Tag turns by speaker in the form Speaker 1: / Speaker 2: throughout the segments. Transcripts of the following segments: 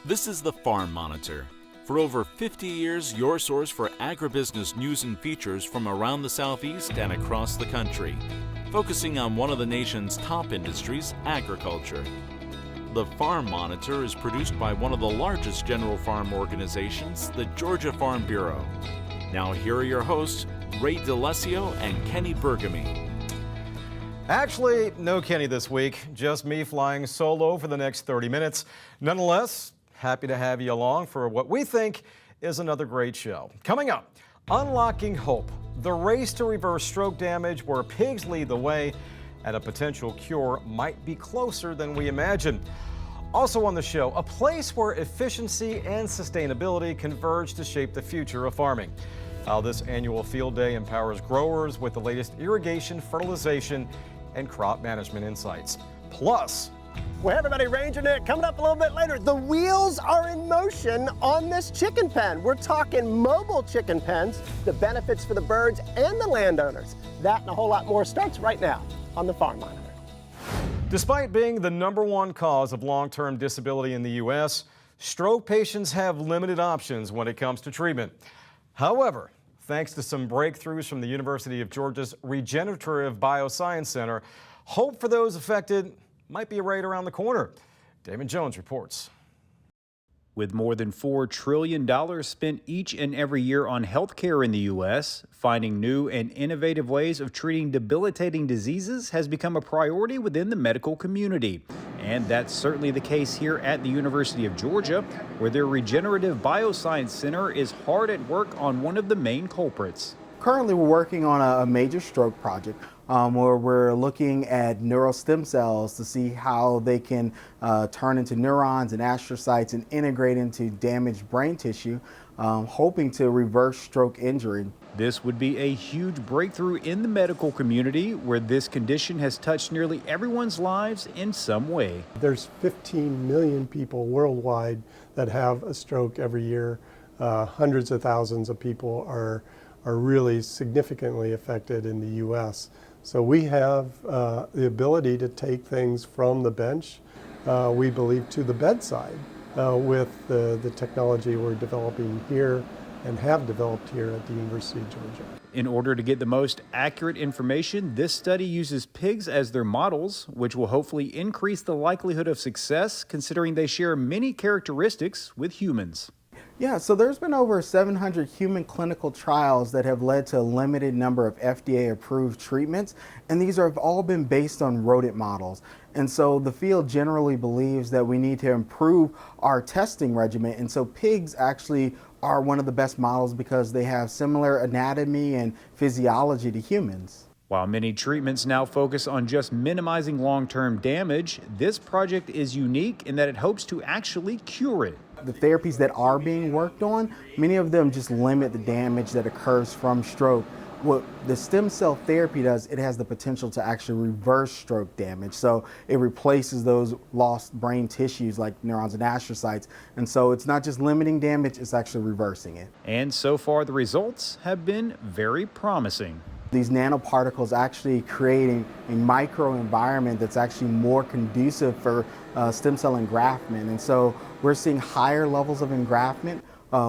Speaker 1: This is the Farm Monitor. For over 50 years, your source for agribusiness news and features from around the Southeast and across the country, focusing on one of the nation's top industries, agriculture. The Farm Monitor is produced by one of the largest general farm organizations, the Georgia Farm Bureau. Now here are your hosts, Ray DeLessio and Kenny Bergamy.
Speaker 2: Actually, no Kenny this week, just me flying solo for the next 30 minutes. Nonetheless, happy to have you along for what we think is another great show. Coming up, Unlocking Hope, the race to reverse stroke damage where pigs lead the way, and a potential cure might be closer than we imagine. Also on the show, a place where efficiency and sustainability converge to shape the future of farming. How this annual field day empowers growers with the latest irrigation, fertilization, and crop management insights. Plus,
Speaker 3: well, everybody, Ranger Nick coming up a little bit later. The wheels are in motion on this chicken pen. We're talking mobile chicken pens, the benefits for the birds and the landowners. That and a whole lot more starts right now on the Farm Monitor.
Speaker 2: Despite being the #1 cause of long-term disability in the U.S., stroke patients have limited options when it comes to treatment. However, thanks to some breakthroughs from the University of Georgia's Regenerative Bioscience Center, hope for those affected might be right around the corner. Damon Jones reports.
Speaker 4: With more than $4 trillion spent each and every year on healthcare in the U.S., finding new and innovative ways of treating debilitating diseases has become a priority within the medical community. And that's certainly the case here at the University of Georgia, where their Regenerative Bioscience Center is hard at work on one of the main culprits.
Speaker 5: Currently, we're working on a major stroke project where we're looking at neural stem cells to see how they can turn into neurons and astrocytes and integrate into damaged brain tissue, hoping to reverse stroke injury.
Speaker 4: This would be a huge breakthrough in the medical community, where this condition has touched nearly everyone's lives in some way.
Speaker 6: There's 15 million people worldwide that have a stroke every year. Hundreds of thousands of people are really significantly affected in the U.S. So we have the ability to take things from the bench, we believe, to the bedside with the technology we're developing here and have developed here at the University of Georgia.
Speaker 4: In order to get the most accurate information, this study uses pigs as their models, which will hopefully increase the likelihood of success, considering they share many characteristics with humans.
Speaker 5: Yeah, so there's been over 700 human clinical trials that have led to a limited number of FDA-approved treatments, and these have all been based on rodent models. And so the field generally believes that we need to improve our testing regimen, and so pigs actually are one of the best models because they have similar anatomy and physiology to humans.
Speaker 4: While many treatments now focus on just minimizing long-term damage, this project is unique in that it hopes to actually cure it.
Speaker 5: The therapies that are being worked on, many of them just limit the damage that occurs from stroke. What the stem cell therapy does, it has the potential to actually reverse stroke damage. So it replaces those lost brain tissues like neurons and astrocytes. And so it's not just limiting damage, it's actually reversing it.
Speaker 4: And so far the results have been very promising.
Speaker 5: These nanoparticles actually creating a microenvironment that's actually more conducive for stem cell engraftment. And so we're seeing higher levels of engraftment,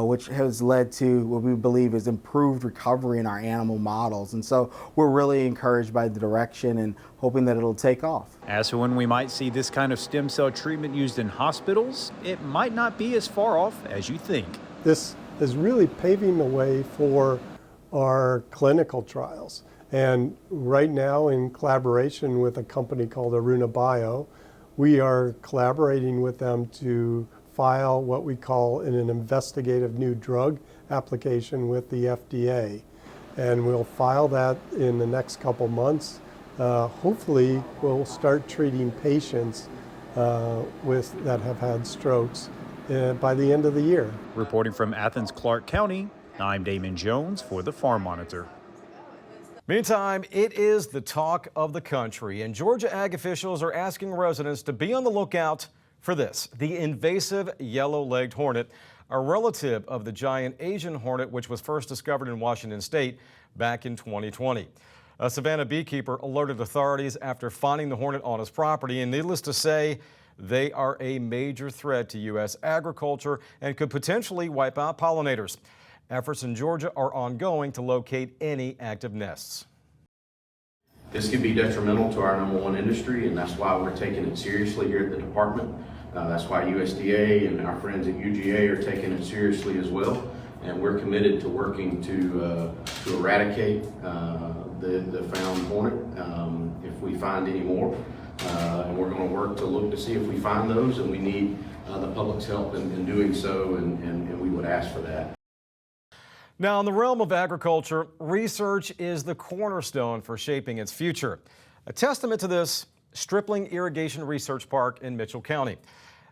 Speaker 5: which has led to what we believe is improved recovery in our animal models. And so we're really encouraged by the direction and hoping that it'll take off.
Speaker 4: As for when we might see this kind of stem cell treatment used in hospitals, it might not be as far off as you think.
Speaker 6: This is really paving the way for our clinical trials. And right now, in collaboration with a company called Aruna Bio, we are collaborating with them to file what we call an investigative new drug application with the FDA. And we'll file that in the next couple months. Hopefully, we'll start treating patients that have had strokes by the end of the year.
Speaker 4: Reporting from Athens, Clark County, I'm Damon Jones for the Farm Monitor.
Speaker 2: Meantime, it is the talk of the country, and Georgia ag officials are asking residents to be on the lookout for this, the invasive yellow-legged hornet, a relative of the giant Asian hornet, which was first discovered in Washington state back in 2020. A Savannah beekeeper alerted authorities after finding the hornet on his property, and needless to say, They are a major threat to U.S. agriculture and could potentially wipe out pollinators. Efforts in Georgia are ongoing to locate any active nests.
Speaker 7: This could be detrimental to our #1 industry, and that's why we're taking it seriously here at the department. That's why USDA and our friends at UGA are taking it seriously as well. And we're committed to working to eradicate the found hornet if we find any more. And we're going to work to look to see if we find those, and we need the public's help in doing so, and we would ask for that.
Speaker 2: Now, in the realm of agriculture, research is the cornerstone for shaping its future. A testament to this, Stripling Irrigation Research Park in Mitchell County.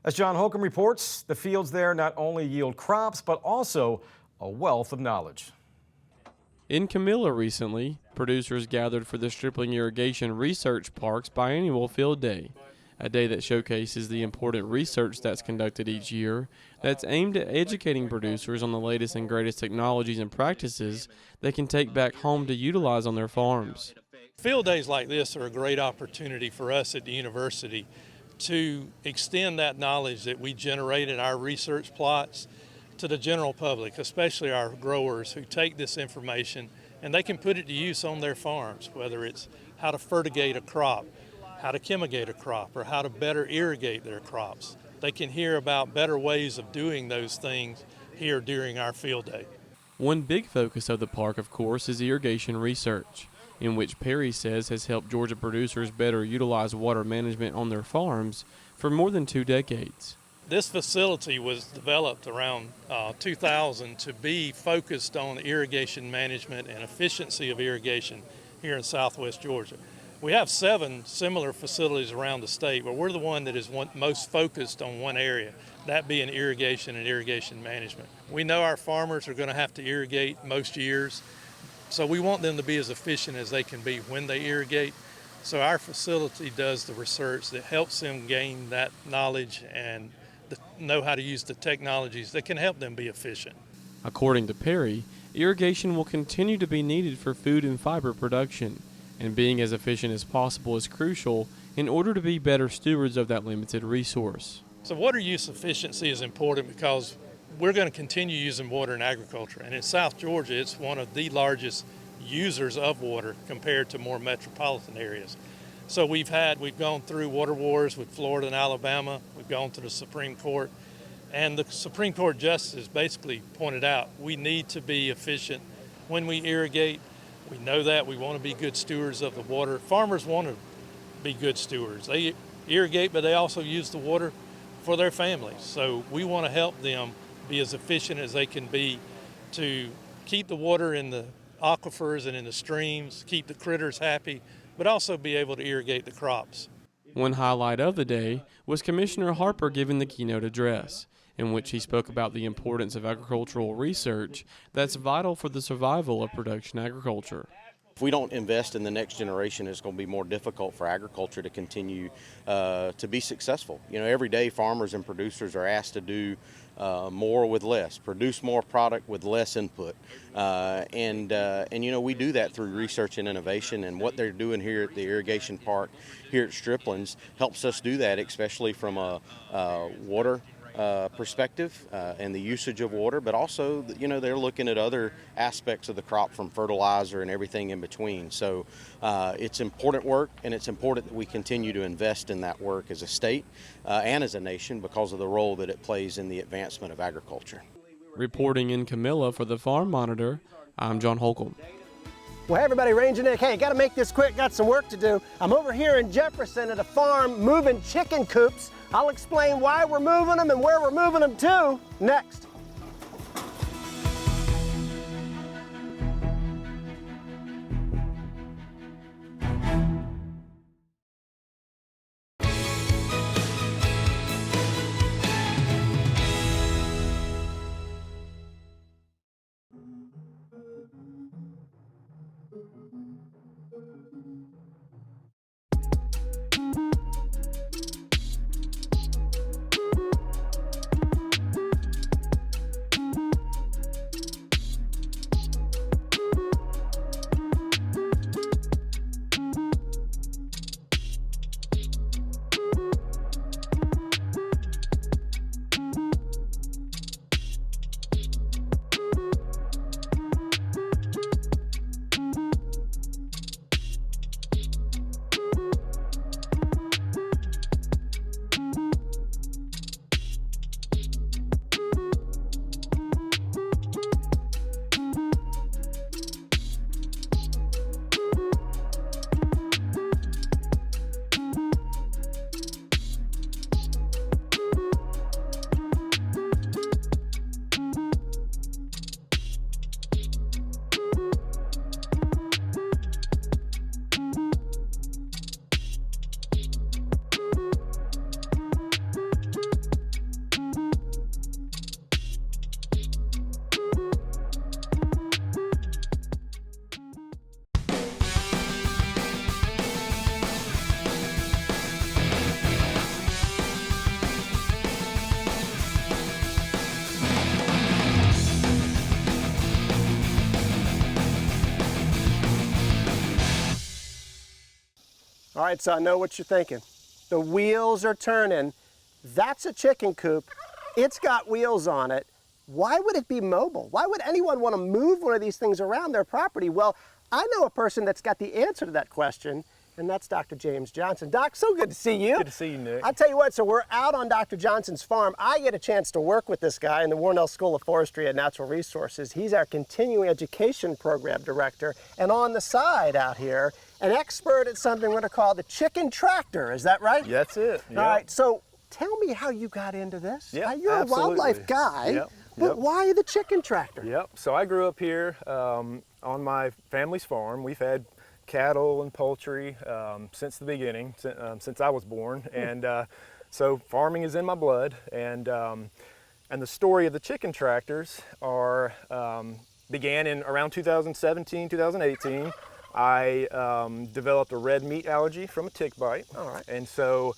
Speaker 2: As John Holcomb reports, the fields there not only yield crops, but also a wealth of knowledge.
Speaker 8: In Camilla recently, producers gathered for the Stripling Irrigation Research Park's biannual field day, a day that showcases the important research that's conducted each year that's aimed at educating producers on the latest and greatest technologies and practices they can take back home to utilize on their farms.
Speaker 9: Field days like this are a great opportunity for us at the university to extend that knowledge that we generate in our research plots to the general public, especially our growers who take this information and they can put it to use on their farms, whether it's how to fertigate a crop, how to chemigate a crop, or how to better irrigate their crops. They can hear about better ways of doing those things here during our field day.
Speaker 8: One big focus of the park, of course, is irrigation research, in which Perry says has helped Georgia producers better utilize water management on their farms for more than 2 decades.
Speaker 9: This facility was developed around 2000 to be focused on irrigation management and efficiency of irrigation here in southwest Georgia. We have 7 similar facilities around the state, but we're the one that is most focused on one area, that being irrigation and irrigation management. We know our farmers are going to have to irrigate most years, so we want them to be as efficient as they can be when they irrigate. So our facility does the research that helps them gain that knowledge and know how to use the technologies that can help them be efficient.
Speaker 8: According to Perry, irrigation will continue to be needed for food and fiber production, and being as efficient as possible is crucial in order to be better stewards of that limited resource.
Speaker 9: So water use efficiency is important because we're going to continue using water in agriculture, and in South Georgia it's one of the largest users of water compared to more metropolitan areas. So we've gone through water wars with Florida and Alabama. We've gone to the Supreme Court, and the Supreme Court justices basically pointed out we need to be efficient when we irrigate. We know that we want to be good stewards of the water. Farmers want to be good stewards. They irrigate, but they also use the water for their families. So we want to help them be as efficient as they can be to keep the water in the aquifers and in the streams, keep the critters happy, but also be able to irrigate the crops.
Speaker 8: One highlight of the day was Commissioner Harper giving the keynote address, in which he spoke about the importance of agricultural research that's vital for the survival of production agriculture.
Speaker 10: If we don't invest in the next generation, it's going to be more difficult for agriculture to continue to be successful. You know, every day farmers and producers are asked to do more with less, produce more product with less input. And you know, we do that through research and innovation, and what they're doing here at the irrigation park here at Stripling's helps us do that, especially from a water perspective and the usage of water, but also, you know, they're looking at other aspects of the crop from fertilizer and everything in between. So it's important work, and it's important that we continue to invest in that work as a state and as a nation because of the role that it plays in the advancement of agriculture.
Speaker 8: Reporting in Camilla for the Farm Monitor, I'm John Holcomb.
Speaker 3: Well, hey everybody, Ranger Nick. Hey, gotta make this quick, got some work to do. I'm over here in Jefferson at a farm moving chicken coops. I'll explain why we're moving them and where we're moving them to next. All right, so I know what you're thinking. The wheels are turning. That's a chicken coop. It's got wheels on it. Why would it be mobile? Why would anyone want to move one of these things around their property? Well, I know a person that's got the answer to that question, and that's Dr. James Johnson. Doc, so good to see you.
Speaker 11: Good to see you, Nick.
Speaker 3: I tell you what, so we're out on Dr. Johnson's farm. I get a chance to work with this guy in the Warnell School of Forestry and Natural Resources. He's our continuing education program director, and on the side out here, an expert at something we're going to call the chicken tractor. Is that right?
Speaker 11: That's it. Yep.
Speaker 3: All right, so tell me how you got into this.
Speaker 11: Yep,
Speaker 3: You're
Speaker 11: absolutely.
Speaker 3: a wildlife guy,
Speaker 11: Yep,
Speaker 3: but
Speaker 11: yep.
Speaker 3: why the chicken tractor?
Speaker 11: Yep. So I grew up here on my family's farm. We've had cattle and poultry since the beginning, since I was born, and so farming is in my blood. And the story of the chicken tractors began in around 2017, 2018. I developed a red meat allergy from a tick bite.
Speaker 3: All right.
Speaker 11: And so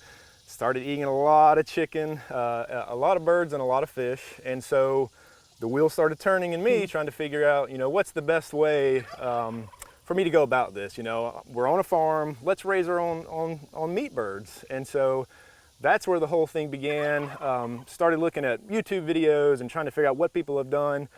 Speaker 11: started eating a lot of chicken, a lot of birds, and a lot of fish. And so the wheels started turning in me, trying to figure out, what's the best way for me to go about this. We're on a farm, let's raise our own meat birds. And so that's where the whole thing began. Started looking at YouTube videos and trying to figure out what people have done.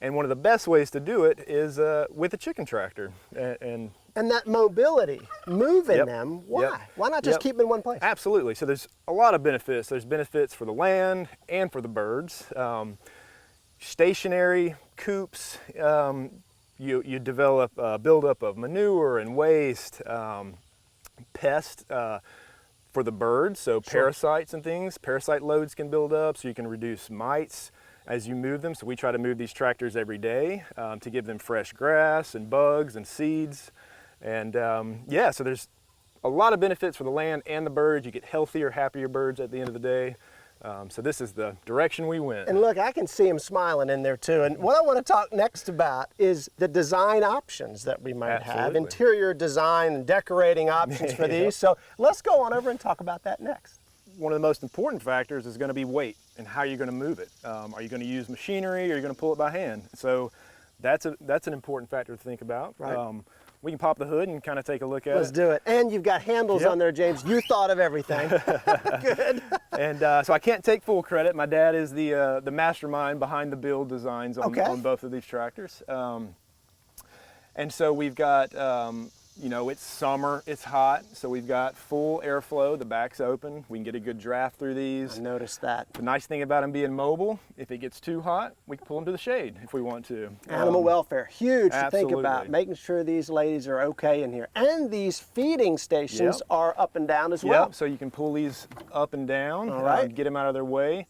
Speaker 11: And one of the best ways to do it is with a chicken tractor. And
Speaker 3: that mobility, moving
Speaker 11: Yep.
Speaker 3: them, why?
Speaker 11: Yep.
Speaker 3: Why not just
Speaker 11: Yep.
Speaker 3: keep them in one place?
Speaker 11: Absolutely. So there's a lot of benefits. There's benefits for the land and for the birds. Stationary coops, you develop a buildup of manure and waste, pests for the birds, so parasites and things. Parasite loads can build up, so you can reduce mites as you move them. So we try to move these tractors every day to give them fresh grass and bugs and seeds. And so there's a lot of benefits for the land and the birds. You get healthier, happier birds at the end of the day. So this is the direction we went.
Speaker 3: And look, I can see him smiling in there too. And what I want to talk next about is the design options that we might have,
Speaker 11: Absolutely.
Speaker 3: interior design and decorating options for these. So let's go on over and talk about that next.
Speaker 11: One of the most important factors is going to be weight and how you're going to move it. Are you going to use machinery or are you going to pull it by hand? So that's an important factor to think about.
Speaker 3: Right.
Speaker 11: We can pop the hood and kind of take a look at
Speaker 3: Let's
Speaker 11: it.
Speaker 3: do it. And you've got handles
Speaker 11: Yep.
Speaker 3: on there, James. You thought of everything. Good.
Speaker 11: And so I can't take full credit. My dad is the mastermind behind the build designs on both of these tractors. And so we've got, it's summer, it's hot, so we've got full airflow, the back's open. We can get a good draft through these.
Speaker 3: I noticed that.
Speaker 11: The nice thing about them being mobile, if it gets too hot, we can pull them to the shade if we want to.
Speaker 3: Animal welfare, huge to think about.
Speaker 11: absolutely.
Speaker 3: Making sure these ladies are okay in here. And these feeding stations
Speaker 11: Yep.
Speaker 3: are up and down as well.
Speaker 11: Yep, so you can pull these up and down,
Speaker 3: All right.
Speaker 11: get them out of their way.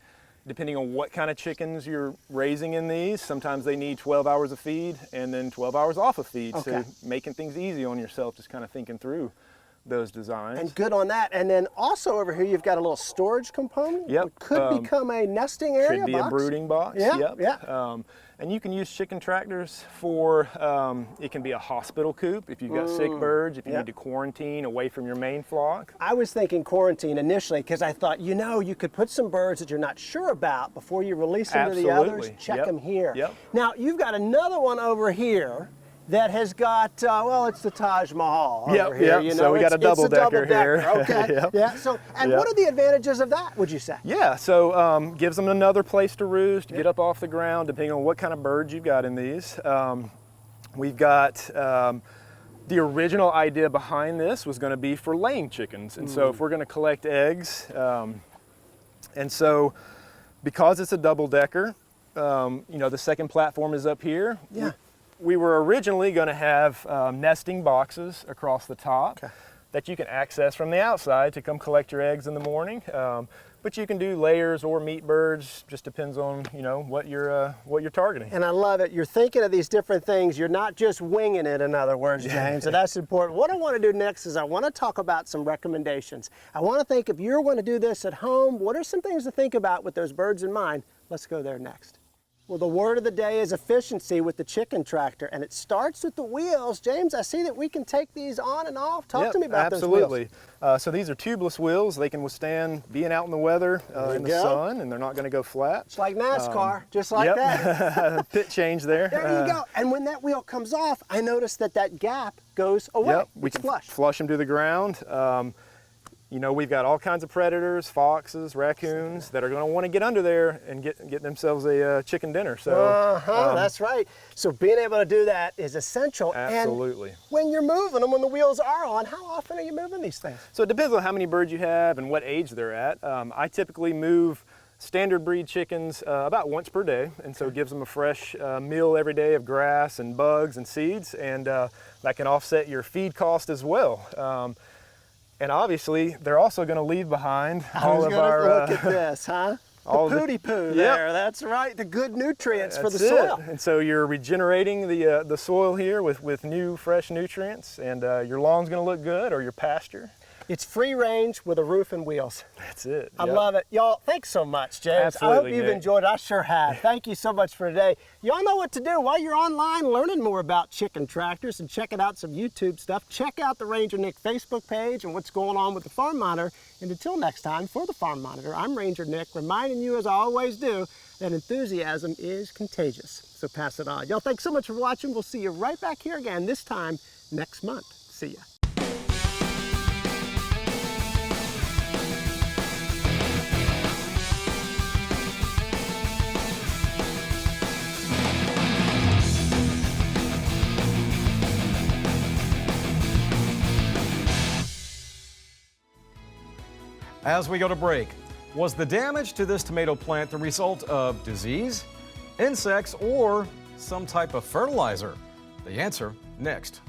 Speaker 11: Depending on what kind of chickens you're raising in these, sometimes they need 12 hours of feed and then 12 hours off of feed.
Speaker 3: Okay.
Speaker 11: So making things easy on yourself, just kind of thinking through those designs.
Speaker 3: And good on that. And then also over here, you've got a little storage component.
Speaker 11: Yep.
Speaker 3: It could become a nesting area.
Speaker 11: Could be
Speaker 3: box.
Speaker 11: a brooding box.
Speaker 3: Yeah,
Speaker 11: Yep.
Speaker 3: yeah.
Speaker 11: And you can use chicken tractors for, it can be a hospital coop if you've got sick birds, if you
Speaker 3: Yep.
Speaker 11: need to quarantine away from your main flock.
Speaker 3: I was thinking quarantine initially because I thought, you could put some birds that you're not sure about before you release them to the others.
Speaker 11: Absolutely.
Speaker 3: Check
Speaker 11: Yep.
Speaker 3: them here.
Speaker 11: Yep.
Speaker 3: Now, you've got another one over here that has got, it's the Taj Mahal over here.
Speaker 11: Yep. So we got a double-decker here.
Speaker 3: Okay.
Speaker 11: Yep.
Speaker 3: Yeah. So, and
Speaker 11: Yep.
Speaker 3: what are the advantages of that, would you say?
Speaker 11: Yeah, so gives them another place to roost, get up off the ground, depending on what kind of birds you've got in these. We've got the original idea behind this was going to be for laying chickens, and so if we're going to collect eggs, and so because it's a double decker, the second platform is up here.
Speaker 3: Yeah.
Speaker 11: We were originally going to have nesting boxes across the top that you can access from the outside to come collect your eggs in the morning. But you can do layers or meat birds, just depends on what you're targeting.
Speaker 3: And I love it. You're thinking of these different things. You're not just winging it, in other words, James, and that's important. What I want to do next is I want to talk about some recommendations. I want to think if you're going to do this at home, what are some things to think about with those birds in mind? Let's go there next. Well, the word of the day is efficiency with the chicken tractor, and it starts with the wheels. James, I see that we can take these on and off. Talk to me about those wheels.
Speaker 11: Absolutely. So these are tubeless wheels. They can withstand being out in the weather, in the sun, and they're not going to go flat.
Speaker 3: It's like NASCAR, just like that.
Speaker 11: Pit change there.
Speaker 3: There you go. And when that wheel comes off, I notice that that gap goes away.
Speaker 11: Yep, we can flush them to the ground. You know, we've got all kinds of predators, foxes, raccoons that are going to want to get under there and get themselves a chicken dinner. So
Speaker 3: that's right. So being able to do that is essential.
Speaker 11: Absolutely.
Speaker 3: And when you're moving them, when the wheels are on, how often are you moving these things?
Speaker 11: So it depends on how many birds you have and what age they're at. I typically move standard breed chickens about once per day, and so it gives them a fresh meal every day of grass and bugs and seeds, and that can offset your feed cost as well. And obviously, they're also going to leave behind all of our...
Speaker 3: Look at this, huh? The pooty poo there. That's right. The good nutrients for the soil.
Speaker 11: And so you're regenerating the soil here with new, fresh nutrients, and your lawn's going to look good, or your pasture.
Speaker 3: It's free range with a roof and wheels.
Speaker 11: That's it.
Speaker 3: I love it. Y'all, thanks so much, James.
Speaker 11: Absolutely,
Speaker 3: I hope you've enjoyed it. I sure have. Thank you so much for today. Y'all know what to do while you're online learning more about chicken tractors and checking out some YouTube stuff. Check out the Ranger Nick Facebook page and what's going on with the Farm Monitor. And until next time, for the Farm Monitor, I'm Ranger Nick, reminding you, as I always do, that enthusiasm is contagious. So pass it on. Y'all, thanks so much for watching. We'll see you right back here again, this time next month. See ya.
Speaker 2: As we go to break, was the damage to this tomato plant the result of disease, insects, or some type of fertilizer? The answer next.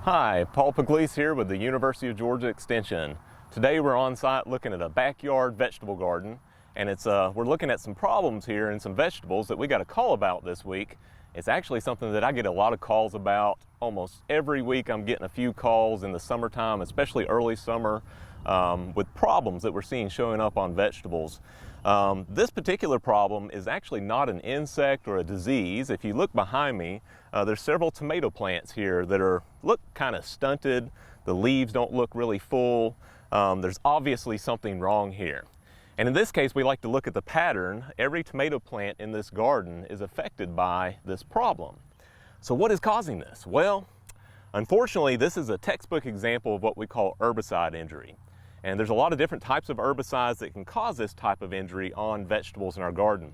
Speaker 12: Hi, Paul Pugliese here with the University of Georgia Extension. Today we're on site looking at a backyard vegetable garden, and we're looking at some problems here and some vegetables that we got a call about this week. It's actually something that I get a lot of calls about. Almost every week I'm getting a few calls in the summertime, especially early summer, with problems that we're seeing showing up on vegetables. This particular problem is actually not an insect or a disease. If you look behind me, there's several tomato plants here that look kind of stunted. The leaves don't look really full. There's obviously something wrong here. And in this case, we like to look at the pattern. Every tomato plant in this garden is affected by this problem. So what is causing this? Well, unfortunately, this is a textbook example of what we call herbicide injury. And there's a lot of different types of herbicides that can cause this type of injury on vegetables in our garden.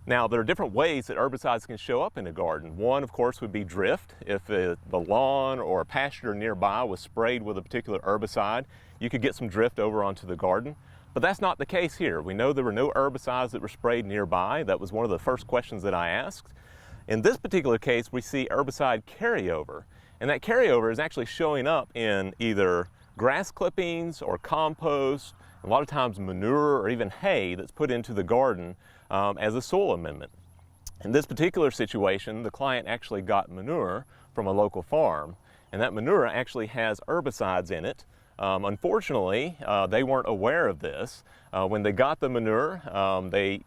Speaker 12: Now, there are different ways that herbicides can show up in a garden. One, of course, would be drift. If the lawn or a pasture nearby was sprayed with a particular herbicide, you could get some drift over onto the garden. But that's not the case here. We know there were no herbicides that were sprayed nearby. That was one of the first questions that I asked. In this particular case, we see herbicide carryover. And that carryover is actually showing up in either grass clippings or compost, a lot of times manure or even hay that's put into the garden as a soil amendment. In this particular situation, the client actually got manure from a local farm, and that manure actually has herbicides in it. Unfortunately, they weren't aware of this. When they got the manure, they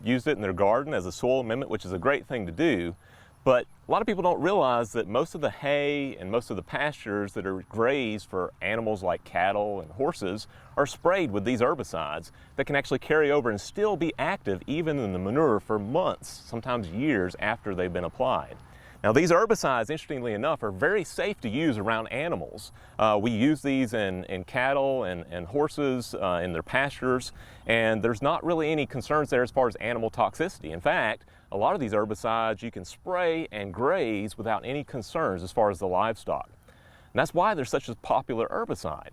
Speaker 12: used it in their garden as a soil amendment, which is a great thing to do. But a lot of people don't realize that most of the hay and most of the pastures that are grazed for animals like cattle and horses are sprayed with these herbicides that can actually carry over and still be active even in the manure for months, sometimes years after they've been applied. Now, these herbicides, interestingly enough, are very safe to use around animals. We use these in cattle and horses in their pastures, and there's not really any concerns there as far as animal toxicity. In fact, a lot of these herbicides you can spray and graze without any concerns as far as the livestock. And that's why they're such a popular herbicide.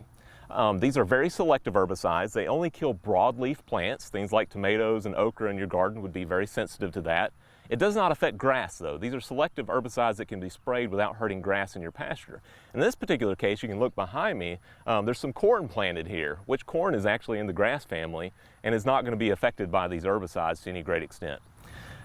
Speaker 12: These are very selective herbicides. They only kill broadleaf plants. Things like tomatoes and okra in your garden would be very sensitive to that. It does not affect grass though. These are selective herbicides that can be sprayed without hurting grass in your pasture. In this particular case, you can look behind me, there's some corn planted here, which corn is actually in the grass family and is not going to be affected by these herbicides to any great extent.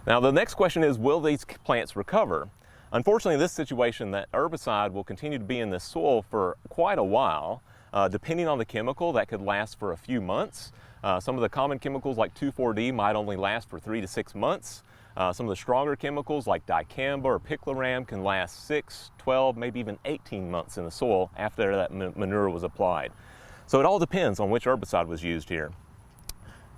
Speaker 12: Now the next question is, will these plants recover? Unfortunately, in this situation, that herbicide will continue to be in this soil for quite a while. Depending on the chemical, that could last for a few months. Some of the common chemicals like 2,4-D might only last for 3 to 6 months. Some of the stronger chemicals like dicamba or picloram can last 6, 12, maybe even 18 months in the soil after that manure was applied. So it all depends on which herbicide was used here.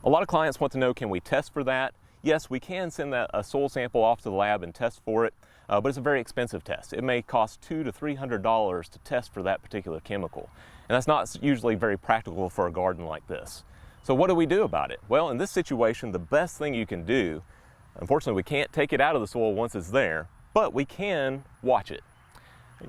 Speaker 12: A lot of clients want to know, can we test for that? Yes, we can send a soil sample off to the lab and test for it, but it's a very expensive test. It may cost $200 to $300 to test for that particular chemical. And that's not usually very practical for a garden like this. So what do we do about it? Well, in this situation, the best thing you can do, unfortunately, we can't take it out of the soil once it's there, but we can watch it.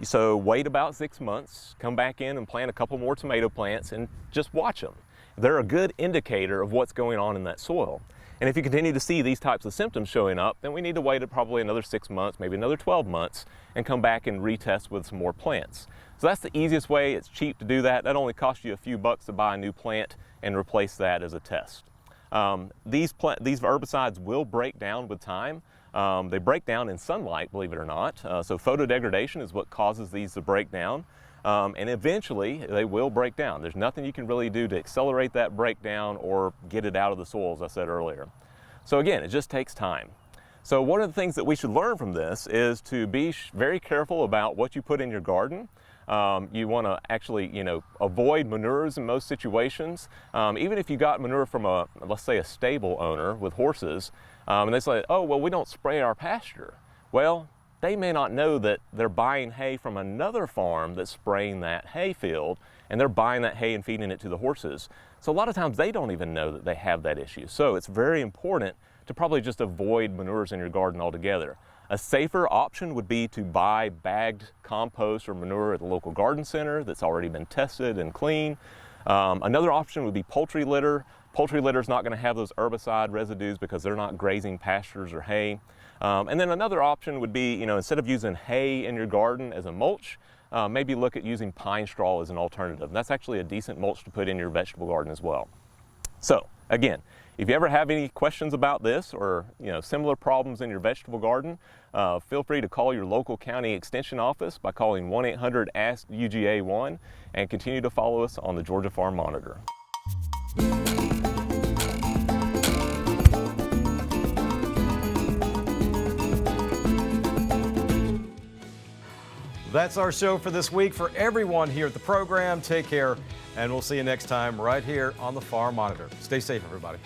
Speaker 12: So wait about 6 months, come back in and plant a couple more tomato plants and just watch them. They're a good indicator of what's going on in that soil. And if you continue to see these types of symptoms showing up, then we need to wait probably another 6 months, maybe another 12 months, and come back and retest with some more plants. So that's the easiest way. It's cheap to do that. That only costs you a few bucks to buy a new plant and replace that as a test. These herbicides will break down with time. They break down in sunlight, believe it or not. So photodegradation is what causes these to break down. And eventually they will break down. There's nothing you can really do to accelerate that breakdown or get it out of the soil, as I said earlier. So again, it just takes time. So one of the things that we should learn from this is to be very careful about what you put in your garden. You want to actually, avoid manures in most situations. Even if you got manure from let's say a stable owner with horses, and they say, oh, well, we don't spray our pasture. Well, they may not know that they're buying hay from another farm that's spraying that hay field, and they're buying that hay and feeding it to the horses. So a lot of times they don't even know that they have that issue. So it's very important to probably just avoid manures in your garden altogether. A safer option would be to buy bagged compost or manure at the local garden center that's already been tested and clean. Another option would be poultry litter. Poultry litter is not going to have those herbicide residues because they're not grazing pastures or hay. And then another option would be, instead of using hay in your garden as a mulch, maybe look at using pine straw as an alternative. That's actually a decent mulch to put in your vegetable garden as well. So again, if you ever have any questions about this or similar problems in your vegetable garden, feel free to call your local county extension office by calling 1-800-ASK-UGA1 and continue to follow us on the Georgia Farm Monitor.
Speaker 2: That's our show for this week. For everyone here at the program, take care, and we'll see you next time right here on the Farm Monitor. Stay safe, everybody.